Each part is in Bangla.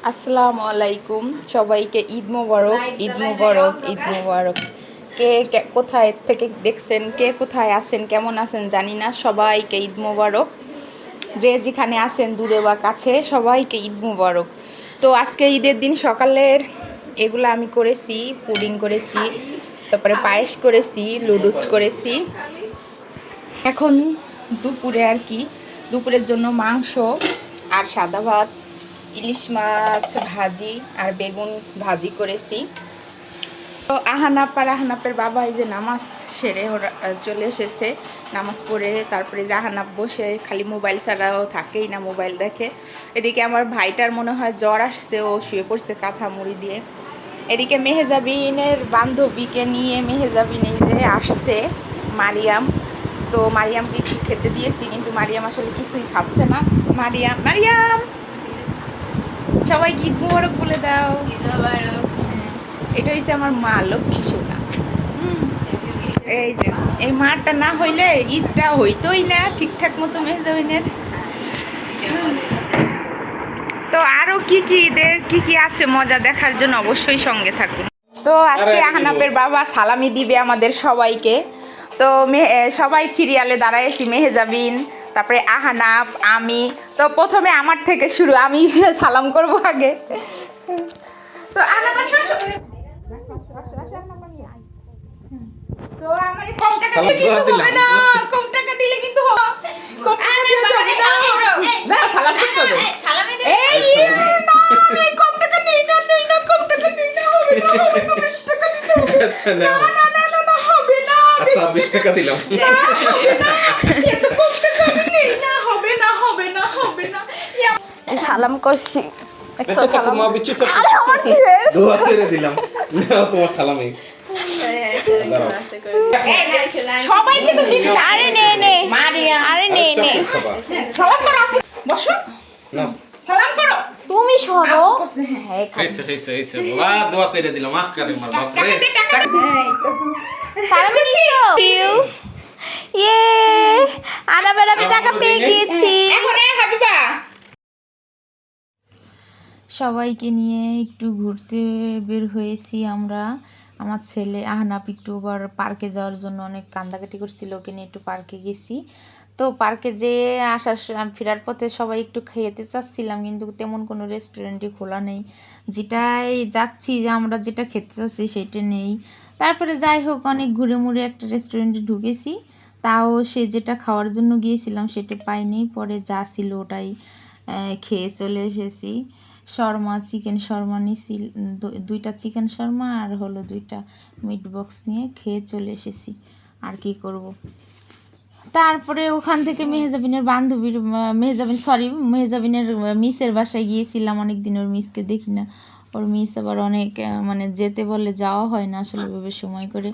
আসসালামু আলাইকুম, সবাইকে ঈদ মোবারক। ঈদ মোবারক, ঈদ মোবারক। কে কোথায় থেকে দেখছেন, কে কোথায় আছেন, কেমন আছেন জানি না, সবাইকে ঈদ মোবারক। যে যেখানে আছেন দূরে বা কাছে, সবাইকে ঈদ মোবারক। তো আজকে ঈদের দিন সকালের এগুলো আমি করেছি, পুডিং করেছি, তারপরে পায়েস করেছি, লুডুস করেছি। এখন দুপুরে আর কি, দুপুরের জন্য মাংস আর সাদা ভাত, ইলিশ মাছ ভাজি আর বেগুন ভাজি করেছি। তো আহানাপের বাবা এই যে নামাজ সেরে ওরা চলে এসেছে, নামাজ পড়ে তারপরে যে আহানাপ বসে খালি মোবাইল ছাড়াও থাকেই না, মোবাইল দেখে। এদিকে আমার ভাইটার মনে হয় জ্বর আসছে, ও শুয়ে পড়ছে কাঁথা মুড়ি দিয়ে। এদিকে মেহেজাবিনের বান্ধবীকে নিয়ে মেহেজাবিন এই যে আসছে মারিয়াম। তো মারিয়ামকে একটু খেতে দিয়েছি, কিন্তু মারিয়াম আসলে কিছুই খাচ্ছে না। মারিয়াম সবাই ঈদ মোবারক বলে দাও। এটা হচ্ছে আমার মা, লক্ষ্মী সোনা। এই যে এই মাটা না হইলে ঈদটা হইতোই না ঠিকঠাক মতো মেহজাবিনের। তো আরো কি কি ঈদের কি কি আছে মজা দেখার জন্য অবশ্যই সঙ্গে থাকুন। তো আজকে আহনাপের বাবা সালামি দিবে আমাদের সবাইকে। তো সবাই সিরিয়ালে দাঁড়াইছি, মেহেজাবিন, তারপরে আহনাপ, আমি। তো প্রথমে আমার থেকে শুরু, আমি সালাম করব আগে। তো আহনাপ তো আমার কম টাকা দিলে কিন্তু হবে না, কম টাকা দিলে কিন্তু হবে কম টাকা দিলে হবে না। সালাম করতে হবে, সালামি দে। এই না আমি কম টাকা নেই না, কম টাকা নেই না, হবে না 20 টাকা দিতে হবে। আচ্ছা না না হবে না, আচ্ছা 20 টাকা দিলাম। এত কম টাকা নেই না, হবে না। সালাম করছি। আচ্ছা কাকু মা বিচ্ছু তো আরে আমার কি দোয়া করে দিলাম না তোমার সালামি। সবাই কিন্তু দিচ্ছে। আরে নে মারিয়া, আরে নে সালাম করো, বসো না সালাম করো। তুমি সরো। হইছে বাবা দোয়া করে দিলাম। আকারে মার বাপ রে সালাম দিও। ইয়ে আমি টাকা পেয়ে গিয়েছি। এখন হাবিবা সবাইকে নিয়ে একটু ঘুরতে বের হয়েছি আমরা। আমার ছেলে আহনাপ একটু আবার পার্কে যাওয়ার জন্য অনেক কান্দাকাটি করছিল, ওকে নিয়ে একটু পার্কে গেছি। তো পার্কে যেয়ে ফেরার পথে সবাই একটু খেতে চাচ্ছিলাম, কিন্তু তেমন কোনো রেস্টুরেন্টই খোলা নেই। যেটাই যাচ্ছি যে আমরা যেটা খেতে চাচ্ছি সেটা নেই। তারপরে যাই হোক অনেক ঘুরে মুড়ে একটা রেস্টুরেন্টে ঢুকেছি, তাও সে যেটা খাওয়ার জন্য গিয়েছিলাম সেটা পাইনি। পরে যা ছিল ওটাই খেয়ে চলে এসেছি। শর্মা, চিকেন শর্মা নিয়েছি, 2টা চিকেন শর্মা আর হলো 2টা মিট বক্স নিয়ে খেয়ে চলে এসেছি। আর কি করব। তারপরে ওখান থেকে মেহেজাবিনের মিসের বাসায় গিয়েছিলাম। অনেক দিন ওর মিসকে দেখি না, ওর মিস আবার অনেক মানে যেতে বলে যাওয়া হয় না আসলে ওইভাবে সময় করে।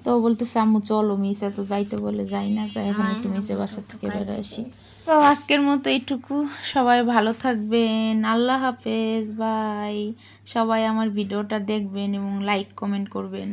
তো বলতেছে আম্মু চলো, মিস এত যাইতে বলে যাই না, তাই এখন একটু মিসের বাসা থেকে বেরো আসি। তো আজকের মতো এইটুকু, সবাই ভালো থাকবেন, আল্লাহ হাফেজ, বাই। সবাই আমার ভিডিওটা দেখবেন এবং লাইক কমেন্ট করবেন।